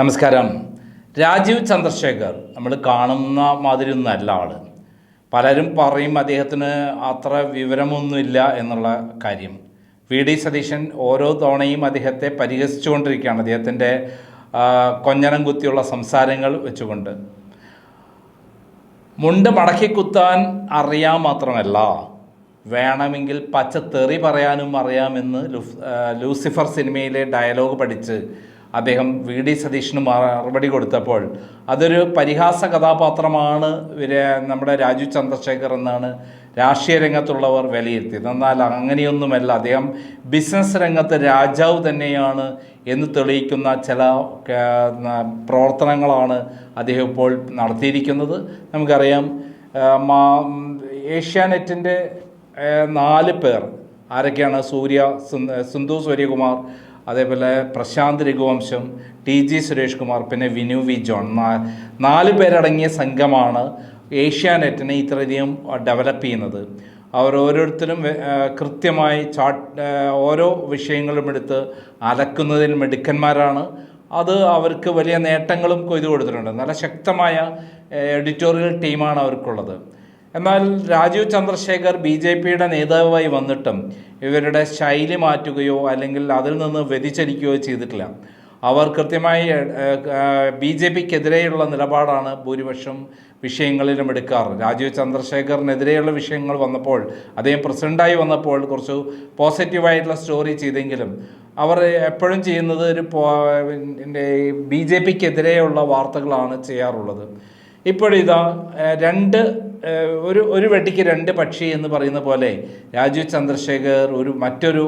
നമസ്കാരം. രാജീവ് ചന്ദ്രശേഖർ നമ്മൾ കാണുന്ന മാതിരിയൊന്നുമല്ല ആള്. പലരും പറയും അദ്ദേഹത്തിന് അത്ര വിവരമൊന്നുമില്ല എന്നുള്ള കാര്യം. വി.ഡി. സതീശൻ ഓരോ തവണയും അദ്ദേഹത്തെ പരിഹസിച്ചുകൊണ്ടിരിക്കുകയാണ്, അദ്ദേഹത്തിൻ്റെ കൊഞ്ഞനം കുത്തിയുള്ള സംസാരങ്ങൾ വെച്ചുകൊണ്ട്. മുണ്ട് മടക്കി കുത്താൻ അറിയാൻ മാത്രമല്ല, വേണമെങ്കിൽ പച്ചത്തെറി പറയാനും അറിയാമെന്ന് ലൂസിഫർ സിനിമയിലെ ഡയലോഗ് പഠിച്ച് അദ്ദേഹം വി.ഡി. സതീശന് മറുപടി കൊടുത്തപ്പോൾ അതൊരു പരിഹാസ കഥാപാത്രമാണ് നമ്മുടെ രാജീവ് ചന്ദ്രശേഖർ എന്നാണ് രാഷ്ട്രീയ രംഗത്തുള്ളവർ വിലയിരുത്തിയത്. എന്നാൽ അങ്ങനെയൊന്നുമല്ല, അദ്ദേഹം ബിസിനസ് രംഗത്ത് രാജാവ് തന്നെയാണ് എന്ന് തെളിയിക്കുന്ന ചില പ്രവർത്തനങ്ങളാണ് അദ്ദേഹം ഇപ്പോൾ നടത്തിയിരിക്കുന്നത്. നമുക്കറിയാം, ഏഷ്യാനെറ്റിൻ്റെ 4 പേർ ആരൊക്കെയാണ്? സിന്ധു സൂര്യകുമാർ, അതേപോലെ പ്രശാന്ത് രഘുവംശം, ടി.ജി. സുരേഷ് കുമാർ, പിന്നെ വിനു വി ജോൺ, 4 പേരടങ്ങിയ സംഘമാണ് ഏഷ്യാനെറ്റിനെ ഇത്രയധികം ഡെവലപ്പ് ചെയ്യുന്നത്. അവർ ഓരോരുത്തരും കൃത്യമായി ഓരോ വിഷയങ്ങളും എടുത്ത് അലക്കുന്നതിൽ മിടുക്കന്മാരാണ്. അത് അവർക്ക് വലിയ നേട്ടങ്ങളും കൊയ്തു കൊടുത്തിട്ടുണ്ട്. നല്ല ശക്തമായ എഡിറ്റോറിയൽ ടീമാണ് അവർക്കുള്ളത്. എന്നാൽ രാജീവ് ചന്ദ്രശേഖർ ബി.ജെ.പിയുടെ നേതാവായി വന്നിട്ടും ഇവരുടെ ശൈലി മാറ്റുകയോ അല്ലെങ്കിൽ അതിൽ നിന്ന് വ്യതിചലിക്കുകയോ ചെയ്തിട്ടില്ല. അവർ കൃത്യമായി ബി.ജെ.പിക്കെതിരെയുള്ള നിലപാടാണ് ഭൂരിപക്ഷം വിഷയങ്ങളിലും എടുക്കാറ്. രാജീവ് ചന്ദ്രശേഖറിനെതിരെയുള്ള വിഷയങ്ങൾ വന്നപ്പോൾ, അദ്ദേഹം പ്രസിഡൻ്റായി വന്നപ്പോൾ കുറച്ച് പോസിറ്റീവായിട്ടുള്ള സ്റ്റോറി ചെയ്തെങ്കിലും അവർ എപ്പോഴും ചെയ്യുന്നത് ബി.ജെ.പിക്കെതിരെയുള്ള വാർത്തകളാണ് ചെയ്യാറുള്ളത്. ഇപ്പോഴിതാ ഒരു വെടിക്ക് 2 പക്ഷി എന്ന് പറയുന്ന പോലെ രാജീവ് ചന്ദ്രശേഖർ മറ്റൊരു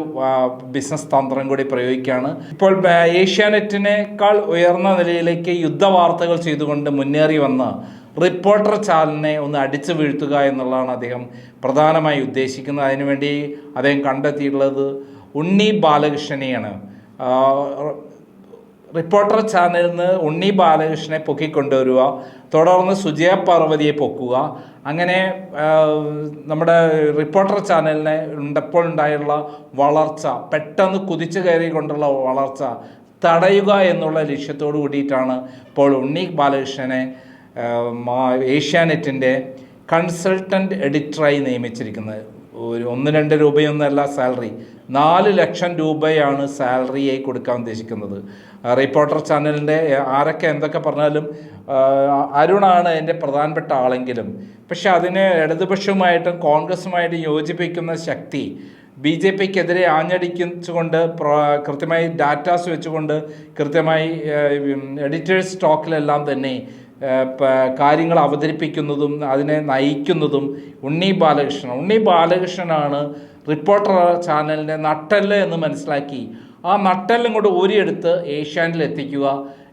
ബിസിനസ് തന്ത്രം കൂടി പ്രയോഗിക്കുകയാണ്. ഇപ്പോൾ ഏഷ്യാനെറ്റിനേക്കാൾ ഉയർന്ന നിലയിലേക്ക് യുദ്ധവാർത്തകൾ ചെയ്തുകൊണ്ട് മുന്നേറി വന്ന റിപ്പോർട്ടർ ചാനലിനെ ഒന്ന് അടിച്ചു വീഴ്ത്തുക എന്നുള്ളതാണ് അദ്ദേഹം പ്രധാനമായി ഉദ്ദേശിക്കുന്നത്. അതിനുവേണ്ടി അദ്ദേഹം കണ്ടെത്തിയിട്ടുള്ളത് ഉണ്ണി ബാലകൃഷ്ണനെയാണ്. റിപ്പോർട്ടർ ചാനലിൽ നിന്ന് ഉണ്ണി ബാലകൃഷ്ണനെ പൊക്കിക്കൊണ്ടുവരിക, തുടർന്ന് സുജയ പാർവതിയെ പൊക്കുക, അങ്ങനെ നമ്മുടെ റിപ്പോർട്ടർ ചാനലിനെ ഇപ്പോൾ ഉണ്ടായുള്ള വളർച്ച, പെട്ടെന്ന് കുതിച്ചു കയറിക്കൊണ്ടുള്ള വളർച്ച തടയുക എന്നുള്ള ലക്ഷ്യത്തോടു കൂടിയിട്ടാണ് ഇപ്പോൾ ഉണ്ണി ബാലകൃഷ്ണനെ ഏഷ്യാനെറ്റിൻ്റെ കൺസൾട്ടൻ്റ് എഡിറ്ററായി നിയമിച്ചിരിക്കുന്നത്. 1-2 രൂപയൊന്നുമല്ല സാലറി, 4 ലക്ഷം രൂപയാണ് സാലറിയായി കൊടുക്കാൻ ഉദ്ദേശിക്കുന്നത്. റിപ്പോർട്ടർ ചാനലിൻ്റെ ആരൊക്കെ എന്തൊക്കെ പറഞ്ഞാലും അരുണാണ് എൻ്റെ പ്രധാനപ്പെട്ട ആളെങ്കിലും, പക്ഷെ അതിനെ ഇടതുപക്ഷവുമായിട്ടും കോൺഗ്രസുമായിട്ടും യോജിപ്പിക്കുന്ന ശക്തി ബി.ജെ.പിക്കെതിരെ ആഞ്ഞടിച്ചുകൊണ്ട് കൃത്യമായി ഡാറ്റാസ് വെച്ചുകൊണ്ട് കൃത്യമായി എഡിറ്റേഴ്സ് സ്റ്റോക്കിലെല്ലാം തന്നെ കാര്യങ്ങൾ അവതരിപ്പിക്കുന്നതും അതിനെ നയിക്കുന്നതും ഉണ്ണി ബാലകൃഷ്ണനാണ്. റിപ്പോർട്ടർ ചാനലിൻ്റെ നട്ടെല്ല് എന്ന് മനസ്സിലാക്കി ആ നട്ടെല്ലും കൊണ്ട് ഊരിയെടുത്ത് ഏഷ്യാനിൽ എത്തിക്കുക,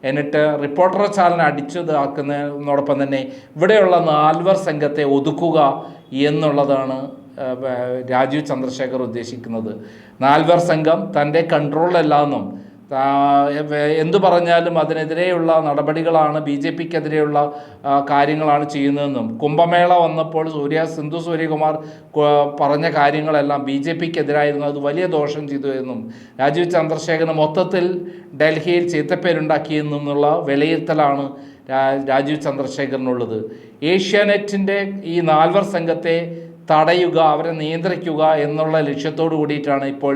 എന്നിട്ട് റിപ്പോർട്ടർ ചാനലിനെ അടിച്ചതാക്കുന്നതിനോടൊപ്പം തന്നെ ഇവിടെയുള്ള 4 സംഘത്തെ ഒതുക്കുക എന്നുള്ളതാണ് രാജീവ് ചന്ദ്രശേഖർ ഉദ്ദേശിക്കുന്നത്. 4 സംഘം തൻ്റെ കൺട്രോളിലല്ലാന്നും എന്തു പറഞ്ഞാലും അതിനെതിരെയുള്ള നടപടികളാണ്, ബി.ജെ.പിക്കെതിരെയുള്ള കാര്യങ്ങളാണ് ചെയ്യുന്നതെന്നും, കുംഭമേള വന്നപ്പോൾ സിന്ധു സൂര്യകുമാർ പറഞ്ഞ കാര്യങ്ങളെല്ലാം ബി.ജെ.പിക്കെതിരായിരുന്നു, അത് വലിയ ദോഷം ചെയ്തു എന്നും രാജീവ് ചന്ദ്രശേഖരന് മൊത്തത്തിൽ ഡൽഹിയിൽ ചീത്തപ്പേരുണ്ടാക്കിയെന്നുള്ള വിലയിരുത്തലാണ് രാജീവ് ചന്ദ്രശേഖരനുള്ളത്. ഏഷ്യാനെറ്റിൻ്റെ ഈ 4 സംഘത്തെ തടയുക, അവരെ നിയന്ത്രിക്കുക എന്നുള്ള ലക്ഷ്യത്തോടു കൂടിയിട്ടാണ് ഇപ്പോൾ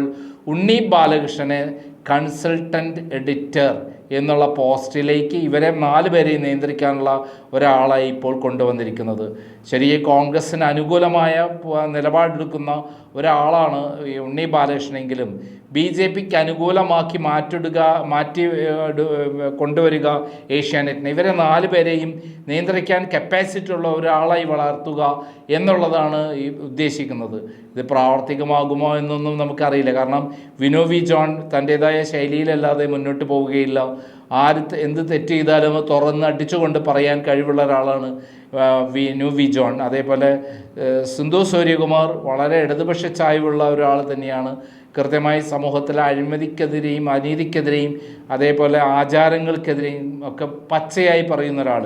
ഉണ്ണി ബാലകൃഷ്ണനെ കൺസൾട്ടൻ്റ് എഡിറ്റർ എന്നുള്ള പോസ്റ്റിലേക്ക് ഇവരെ 4 പേരെയും നിയന്ത്രിക്കാനുള്ള ഒരാളായി ഇപ്പോൾ കൊണ്ടുവന്നിരിക്കുന്നത്. ശരിയെ കോൺഗ്രസിന് അനുകൂലമായ നിലപാടെടുക്കുന്ന ഒരാളാണ് ഈ ഉണ്ണി ബാലകൃഷ്ണനെങ്കിലും ബി.ജെ.പിക്ക് അനുകൂലമാക്കി മാറ്റി കൊണ്ടുവരിക ഏഷ്യാനെറ്റിനെ, ഇവരെ 4 പേരെയും നിയന്ത്രിക്കാൻ കപ്പാസിറ്റി ഉള്ള ഒരാളായി വളർത്തുക എന്നുള്ളതാണ് ഈ ഉദ്ദേശിക്കുന്നത്. ഇത് പ്രാവർത്തികമാകുമോ എന്നൊന്നും നമുക്കറിയില്ല. കാരണം വിനു വി ജോൺ തൻ്റേതായ ശൈലിയിലല്ലാതെ മുന്നോട്ട് പോവുകയില്ല. എന്ത് തെറ്റ് ചെയ്താലും തുറന്ന് അടിച്ചുകൊണ്ട് പറയാൻ കഴിവുള്ള ഒരാളാണ് വിനു വി ജോൺ. അതേപോലെ സിന്ധു സൂര്യകുമാർ വളരെ ഇടതുപക്ഷ ചായ്വുള്ള ഒരാൾ തന്നെയാണ്. കൃത്യമായി സമൂഹത്തിലെ അഴിമതിക്കെതിരെയും അനീതിക്കെതിരെയും അതേപോലെ ആചാരങ്ങൾക്കെതിരെയും ഒക്കെ പച്ചയായി പറയുന്ന ഒരാൾ.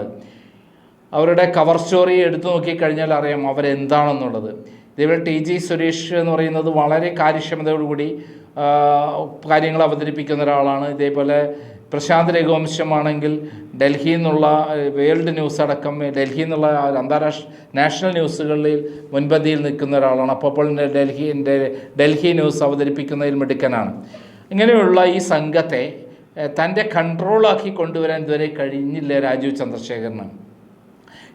അവരുടെ കവർ സ്റ്റോറി എടുത്തു നോക്കിക്കഴിഞ്ഞാൽ അറിയാം അവരെന്താണെന്നുള്ളത്. ഇതേപോലെ ടി.ജി. സുരേഷ് എന്ന് പറയുന്നത് വളരെ കാര്യക്ഷമതയോടുകൂടി കാര്യങ്ങൾ അവതരിപ്പിക്കുന്ന ഒരാളാണ്. ഇതേപോലെ പ്രശാന്ത് രഘുവംശമാണെങ്കിൽ ഡൽഹിയിൽ നിന്നുള്ള വേൾഡ് ന്യൂസ് അടക്കം ഡൽഹിയിൽ നിന്നുള്ള അന്താരാഷ്ട്ര നാഷണൽ ന്യൂസുകളിൽ മുൻപന്തിയിൽ നിൽക്കുന്ന ഒരാളാണ്. അപ്പോൾ ഡൽഹി ന്യൂസ് അവതരിപ്പിക്കുന്നതിൽ മിടുക്കനാണ്. ഇങ്ങനെയുള്ള ഈ സംഘത്തെ തൻ്റെ കൺട്രോളാക്കി കൊണ്ടുവരാൻ ഇതുവരെ കഴിഞ്ഞില്ല രാജീവ് ചന്ദ്രശേഖരന്.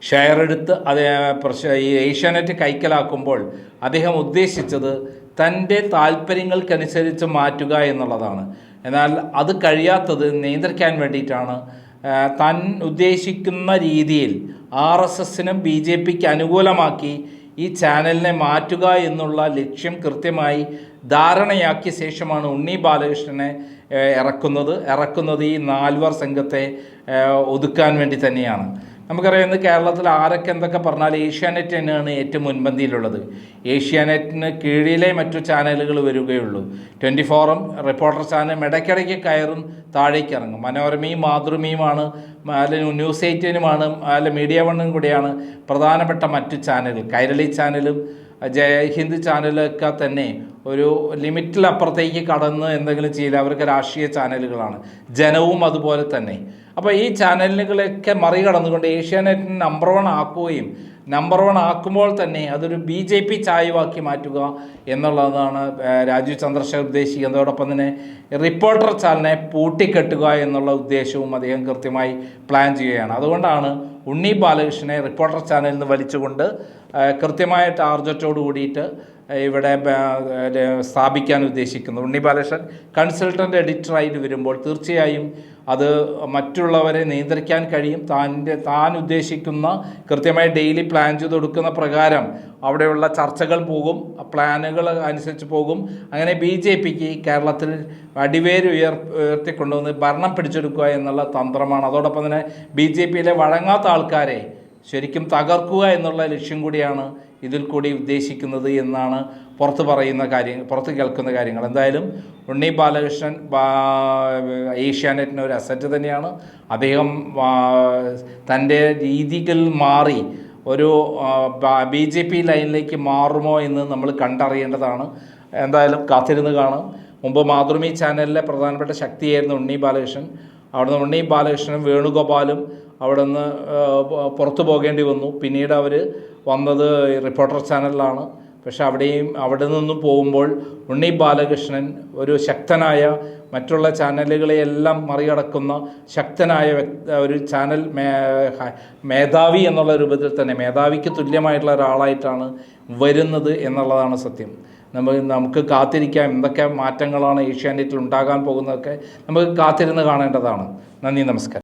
ഷെയർ എടുത്ത് ഈ ഏഷ്യാനെറ്റ് കൈക്കലാക്കുമ്പോൾ അദ്ദേഹം ഉദ്ദേശിച്ചത് തൻ്റെ താല്പര്യങ്ങൾക്കനുസരിച്ച് മാറ്റുക എന്നുള്ളതാണ്. എന്നാൽ അത് കഴിയാത്തത് നിയന്ത്രിക്കാൻ വേണ്ടിയിട്ടാണ് താൻ ഉദ്ദേശിക്കുന്ന രീതിയിൽ RSSനും BJPക്ക് അനുകൂലമാക്കി ഈ ചാനലിനെ മാറ്റുക എന്നുള്ള ലക്ഷ്യം കൃത്യമായി ധാരണയാക്കിയ ശേഷമാണ് ഉണ്ണി ബാലകൃഷ്ണനെ ഇറക്കുന്നത് ഈ 4 സംഘത്തെ ഒതുക്കാൻ വേണ്ടി തന്നെയാണ്. നമുക്കറിയാം ഇന്ന് കേരളത്തിൽ ആരൊക്കെ എന്തൊക്കെ പറഞ്ഞാൽ ഏഷ്യാനെറ്റ് തന്നെയാണ് ഏറ്റവും മുൻപന്തിയിലുള്ളത്. ഏഷ്യാനെറ്റിന് കീഴിലെ മറ്റു ചാനലുകൾ വരികയുള്ളൂ. 24-ഉം റിപ്പോർട്ടർ ചാനലും ഇടയ്ക്കിടയ്ക്ക് കയറും താഴേക്ക് ഇറങ്ങും. മനോരമയും മാതൃഭൂമിയുമാണ്, അല്ലെങ്കിൽ ന്യൂസ് 18-നുമാണ്, മീഡിയ 1-നും കൂടിയാണ് പ്രധാനപ്പെട്ട മറ്റു ചാനലുകൾ. കൈരളി ചാനലും ജയഹിന്ദ് ചാനലൊക്കെ തന്നെ ഒരു ലിമിറ്റിലപ്പുറത്തേക്ക് കടന്ന് എന്തെങ്കിലും ചെയ്യില്ല. അവർക്ക് രാഷ്ട്രീയ ചാനലുകളാണ്. ജനവും അതുപോലെ തന്നെ. അപ്പോൾ ഈ ചാനലുകളൊക്കെ മറികടന്നുകൊണ്ട് ഏഷ്യാനെറ്റിന് നമ്പർ 1 ആക്കുകയും നമ്പർ 1 ആക്കുമ്പോൾ തന്നെ അതൊരു BJP ചായ്വാക്കി മാറ്റുക എന്നുള്ളതാണ് രാജീവ് ചന്ദ്രശേഖർ ഉദ്ദേശിക്കുന്നത്. അതോടൊപ്പം തന്നെ റിപ്പോർട്ടർ ചാനലിനെ പൂട്ടിക്കെട്ടുക എന്നുള്ള ഉദ്ദേശവും അദ്ദേഹം കൃത്യമായി പ്ലാൻ ചെയ്യുകയാണ്. അതുകൊണ്ടാണ് ഉണ്ണി ബാലകൃഷ്ണനെ റിപ്പോർട്ടർ ചാനലിൽ നിന്ന് വലിച്ചുകൊണ്ട് കൃത്യമായ ടാർഗറ്റോട് കൂടിയിട്ട് ഇവിടെ സ്ഥാപിക്കാൻ ഉദ്ദേശിക്കുന്നു. ഉണ്ണി ബാലകൃഷ്ണൻ കൺസൾട്ടൻ്റ് എഡിറ്ററായിട്ട് വരുമ്പോൾ തീർച്ചയായും അത് മറ്റുള്ളവരെ നിയന്ത്രിക്കാൻ കഴിയും. താൻ ഉദ്ദേശിക്കുന്ന കൃത്യമായി ഡെയിലി പ്ലാൻ ചെയ്ത് കൊടുക്കുന്ന പ്രകാരം അവിടെയുള്ള ചർച്ചകൾ പോകും, പ്ലാനുകൾ അനുസരിച്ച് പോകും. അങ്ങനെ BJPക്ക് കേരളത്തിൽ അടിവേര് ഉയർത്തിക്കൊണ്ടുവന്ന് ഭരണം പിടിച്ചെടുക്കുക എന്നുള്ള തന്ത്രമാണ്. അതോടൊപ്പം തന്നെ BJPയിലെ വഴങ്ങാത്ത ആൾക്കാരെ ശരിക്കും തകർക്കുക എന്നുള്ള ലക്ഷ്യം കൂടിയാണ് ഇതിൽ കൂടി ഉദ്ദേശിക്കുന്നത് എന്നാണ് പുറത്ത് കേൾക്കുന്ന കാര്യങ്ങൾ. എന്തായാലും ഉണ്ണി ബാലകൃഷ്ണൻ ഏഷ്യാനെറ്റിന് ഒരു അസറ്റ് തന്നെയാണ്. അദ്ദേഹം തൻ്റെ രീതികൾ മാറി ഒരു BJP ലൈനിലേക്ക് മാറുമോ എന്ന് നമ്മൾ കണ്ടറിയേണ്ടതാണ്. എന്തായാലും കാത്തിരുന്ന് കാണാം. മുമ്പ് മാതൃഭൂമി ചാനലിലെ പ്രധാനപ്പെട്ട ശക്തിയായിരുന്നു ഉണ്ണി ബാലകൃഷ്ണൻ. അവിടുന്ന് ഉണ്ണി ബാലകൃഷ്ണനും വേണുഗോപാലും അവിടെ നിന്ന് പുറത്തു പോകേണ്ടി വന്നു. പിന്നീട് അവർ വന്നത് റിപ്പോർട്ടർ ചാനലിലാണ്. പക്ഷെ അവിടെ നിന്നും പോകുമ്പോൾ ഉണ്ണി ബാലകൃഷ്ണൻ ഒരു ശക്തനായ, മറ്റുള്ള ചാനലുകളെയെല്ലാം മറികടക്കുന്ന ശക്തനായ ഒരു ചാനൽ മേധാവി എന്നുള്ള രൂപത്തിൽ തന്നെ മേധാവിക്ക് തുല്യമായിട്ടുള്ള ഒരാളായിട്ടാണ് വരുന്നത് എന്നുള്ളതാണ് സത്യം. നമുക്ക് കാത്തിരിക്കാം എന്തൊക്കെ മാറ്റങ്ങളാണ് ഏഷ്യാനെറ്റിൽ ഉണ്ടാകാൻ പോകുന്നതൊക്കെ നമുക്ക് കാത്തിരുന്ന് കാണേണ്ടതാണ്. നന്ദി, നമസ്കാരം.